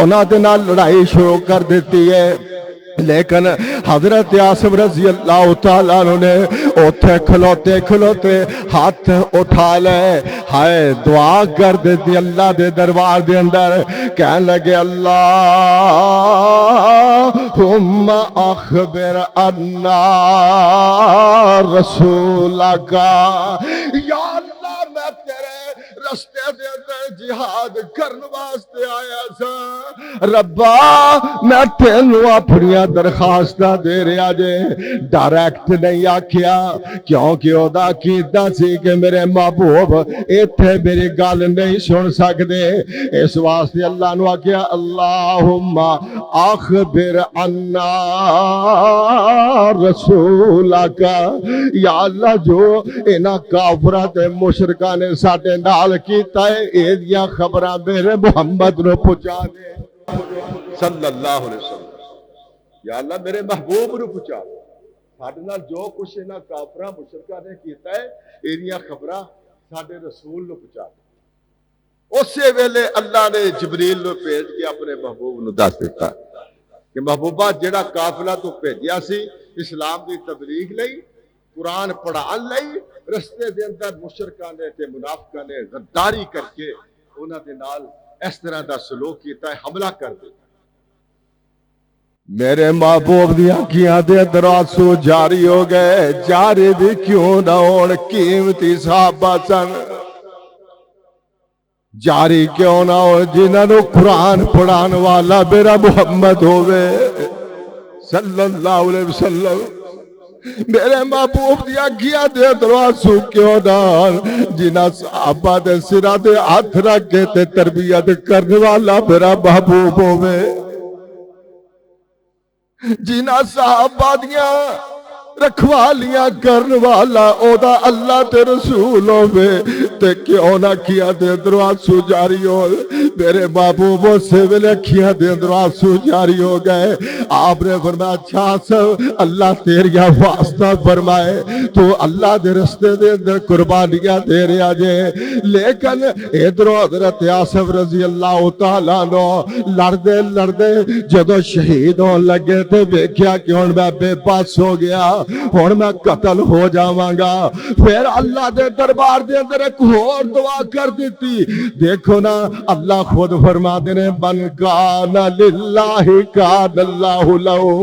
انہاں دے نال لڑائی شروع کر دیتی ہے. لیکن حضرت آصف رضی اللہ تعالیٰ عنہ نے اوتھے کھلوتے کھلوتے ہاتھ اٹھا لے, ہائے دعا کر دیتی اللہ دے دربار دے اندر. کہنے لگے اللہم اخبر عنا رسولک, یا اللہ میں تیرے رستے دے اندر جہاد کرن واسطے آیا سا, ربا میں تینوں اپنی درخواستاں دے رہا جے, ڈائریکٹ نہیں آکھیا کیونکہ او دا کیتا سی کہ میرے محبوب ایتھے میری گل نہیں سن سکدے. اس واسطے اللہ نو آکھیا اللہم اخبر عنا رسولک, یا اللہ جو انہاں کافراں تے مشرکاں نے ساڈے نال کیتا ہے ایدیاں خبراں میرے محمد نو پہنچا دے صلی اللہ علیہ وسلم. یا اللہ میرے محبوب نو پہنچا دے, ساڈے نال جو کچھ انہاں کافراں مشرکاں نے کیتا ہے ایدیاں خبراں ساڈے رسول نو پہنچا دے. اسی ویلے اللہ نے جبریل نو بھیج کے اپنے محبوب نو دس دیتا کہ محبوبہ جڑا قافلہ تو بھیجیا سی اسلام دی تبلیغ لئی, قرآن پڑھان لئی, رستے دے اندر مشرکاں نے تے منافقاں نے غداری کر کے انہاں دے نال اس طرح دا سلوک کیتا ہے, حملہ کر دے. میرے محبوب دی اکھیاں دے اندر آنسو جاری ہو گئے, جاری بھی کیوں نہ ہون, قیمتی صحابہ سن, جاری کیوں نہ ہو جنہاں نو قرآن پڑھان والا میرا محمد ہوئے صلی اللہ علیہ وسلم. میرے محبوب دی اکھیاں دے اندر آنسو کیوں نہ ہون جنہاں صحابہ دے سراں تے ہاتھ رکھ کے تے تربیت کرنے والا میرا محبوب ہوئے, جنہاں صحابہ دیاں رکھوالیاں کرن والا او دا اللہ تے رسول ہوئے تے کیوں نہ کیا دے اندر آنسو جاری ہو. میرے محبوب سے ویلے کیا دے اندر آنسو جاری ہو گئے. آپ نے فرمایا اچھا سب اللہ تیریا واسطہ فرمائے, تو اللہ دے رستے دے اندر قربانیاں دے رہا جے, لیکن ادھر حضرت آصف رضی اللہ تعالیٰ عنہ لڑدے لڑدے جدو شہید ہون لگے تے ویکھیا کہ ہن میں بے بس ہو گیا, ہن میں قتل ہو جاواں گا. پھر اللہ دے دربار دے اندر ایک اور دعا کر دیتی. دیکھو نا اللہ خود فرما دے نے من کان للہ کان اللہ لہو,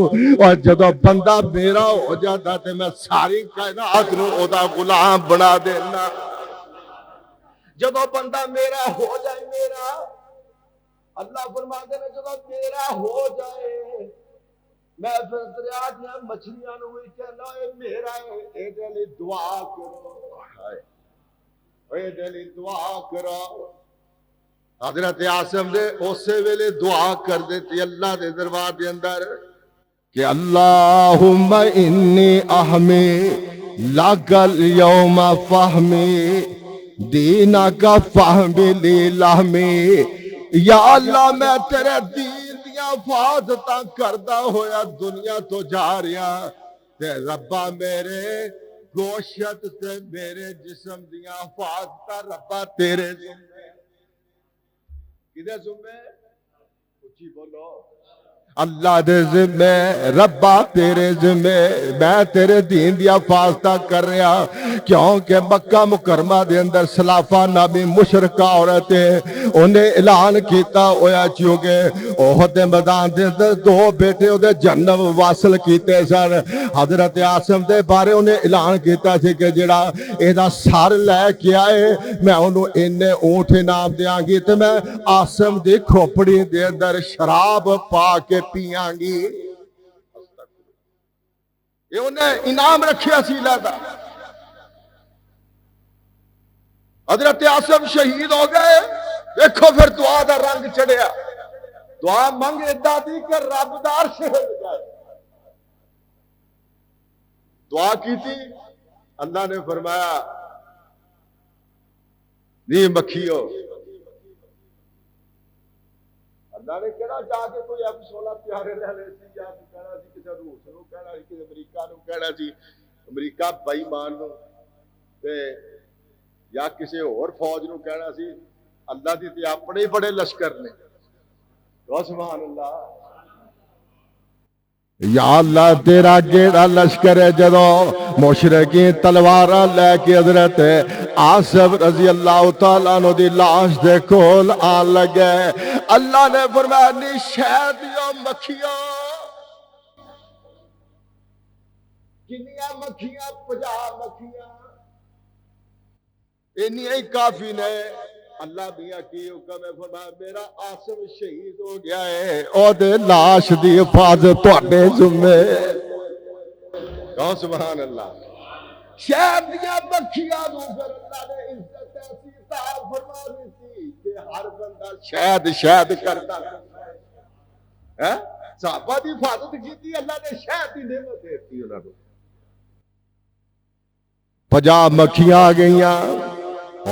اور جدو بندہ میرا ہو جاتا تے میں ساری کائنات نو او دا غلام بنا دینا. جدو بندہ میرا ہو جائے, میرا اللہ فرما دے نے جدو میرا ہو جائے میں پھر دریا دیا مچھلیاں نو بھی کہنا اے میرا اے دلی دعا کرو, اے دلی دعا کرو. حضرت آصف دے اسے ویلے دعا کر دیتی اللہ دے دربار دے اندر کہ اللہم انی احمی لگل یوم فہمی دینا کا فہمی لی لہمی. یا اللہ میں تیرے دین حفاظتاں کردہ ہویا دنیا تو جا رہا تے ربا میرے گوشت تے میرے جسم دیاں حفاظتاں ربا تیرے ذمہ. کدے ذمہ؟ اچھی بولو. اللہ دے ذمہ, ربا تیرے ذمہ, میں تیرے دین دیا حفاظتاں کر رہا, کیونکہ مکہ مکرمہ دے اندر سلافہ نامی مشرکہ عورت ہے, انہیں اعلان کیتا ہویا چونکہ احد میدان دے اندر دو بیٹے دے جنم واصل کیتے سن. حضرت آصف دے بارے انہیں اعلان کیتا سی کہ جڑا ایدہ سار لے کے آئے میں انہوں انہیں اونٹ انعام دیاں گی تے میں آصف دی کھوپڑی دے اندر شراب پا کے پیاں گی. یہ انہیں انعام رکھیا سی لیتا. حضرت آصف شہید ہو گئے. دیکھو پھر دعا دا رنگ چڑھیا, دعا منگ ادا دی کہ رب دار شہید جائے. دعا کی تھی, اللہ نے فرمایا نہیں مکھیو. اللہ نے کہنا جا کے کوئی F-16 پیارے لے لے سی, یا کہنا سی کسی روس نو کہنا سی کسی امریکہ نو کہنا سی امریکہ بائی مان نو تے یا کسی اور فوج نو کہنا سی. اللہ دی تے اپنے ہی بڑے لشکر نے, سبحان اللہ۔ یا اللہ تیرا گیڑا لشکر ہے جدو مشرقین تلواراں لے کے حضرت آصف رضی اللہ تعالیٰ عنہ دی لاش دے کول آن لگے، اللہ نے فرمایا نی شہد یا مکھیاں کنیاں مکھیاں 50 مکھیاں انہی ہی کافی نے۔ اللہ میاں کی حکم ہے، فرمایا میرا آصف شہید ہو گیا ہے، او دے لاش دی حفاظت تواڈے ذمے۔ کہو سبحان اللہ۔ شہد دیا مکھیاں نو پھر اللہ نے عزت ایسی عطا فرما دی کہ ہر بندہ شہد کرتا ہے۔ صحابہ دی حفاظت کی اللہ نے شہد دی نعمت دیتی انہاں کو۔ 50 مکھیاں آ گئیاں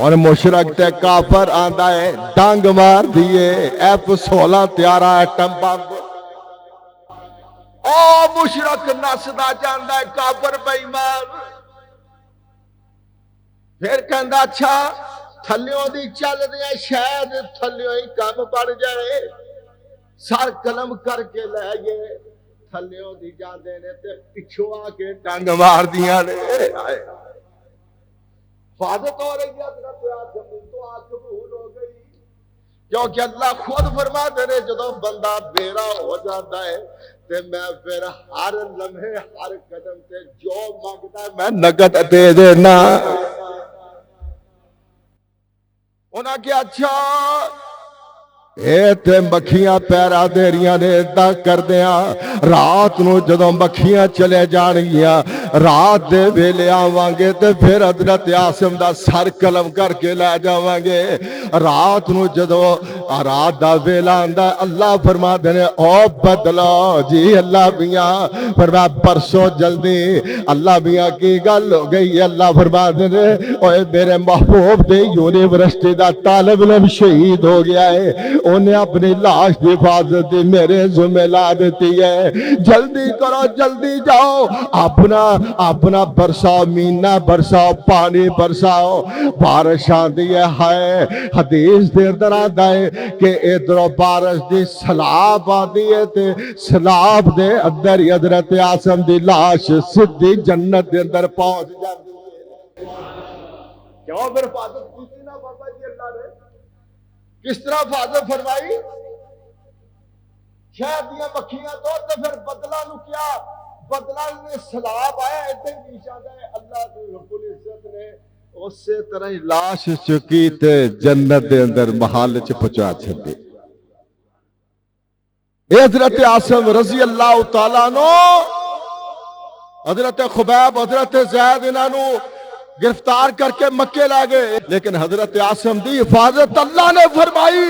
اور مشرک تے کافر آندا ہے ڈانگ مار دیے F-16 تیارہ ایٹم بم۔ او مشرک نسدا جاندا ہے کافر بے ایمان، پھر کہندا اچھا تھلیوں دی چل دیا شاید تھلیوں ہی کم بڑھ جائے، سر قلم کر کے لے گئے تھلیوں دی جاندے نے تے پچھوں آ کے ڈانگ مار دیاں نے۔ حفاظت ہو رہی ہے حضرت آدم تو آج قبول ہو گئی، کیونکہ اللہ خود فرما دے رہے جدو بندہ بیرا ہو جاتا ہے تے میں پھر ہر لمحے ہر قدم تے جو مانگتا ہے میں نقد دے دینا۔ انہاں کیا اچھا اے تے مکھیاں پیرا دیریاں نے ادھا کر دیاں، رات نو جدو مکھیاں چلے جانگیاں رات دے ویلے آوانگے تے پھر حضرت آصف دا سر قلم کر کے لے جاوانگے۔ رات نو جدو رات دا ویلا آندا اللہ فرما دینے او بدلو جی اللہ میاں فرما پرسوں جلدی اللہ میاں کی گل ہو گئی، اللہ فرما دینے اوے میرے محبوب دے یونیورسٹی دا طالب علم شہید ہو گیا ہے، انہیں اپنی لاش کی حفاظت دی میرے ذمہ لا دیتی ہے، جلدی کرو جلدی جاؤ اپنا برساؤ مینہ برساؤ پانی برساؤ۔ بارش آندی ہے حدیث دے اندر آندا ہے کہ ادھروں بارش دی سلاب آندی ہے تے سلاب دے اندر حضرت آصف دی لاش سدھی جنت دے اندر پہنچ جاتی ہے۔ کیوں پھر حفاظت کی تھی نا بابا جی اللہ نے؟ کس طرح حفاظت فرمائی؟ شہد دیا مکھیاں تو پھر بدلہ نو کیا بدلہ نے سلاب آیا اتنے نیچا ہے اللہ رب العزت نے اسی طرح لاش چکی تے جنت دے اندر محل چ پہنچا چھڈی۔ حضرت آصف رضی اللہ تعالیٰ عنہ حضرت خبیب حضرت زید انہاں نو گرفتار کر کے مکے لے گئے، لیکن حضرت آصف دی حفاظت اللہ نے فرمائی۔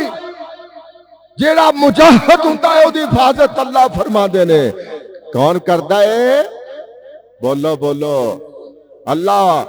جیڑا مجاہد ہوندا ہے او دی حفاظت اللہ فرما دے نے۔ کون کردا ہے؟ بولو بولو اللہ۔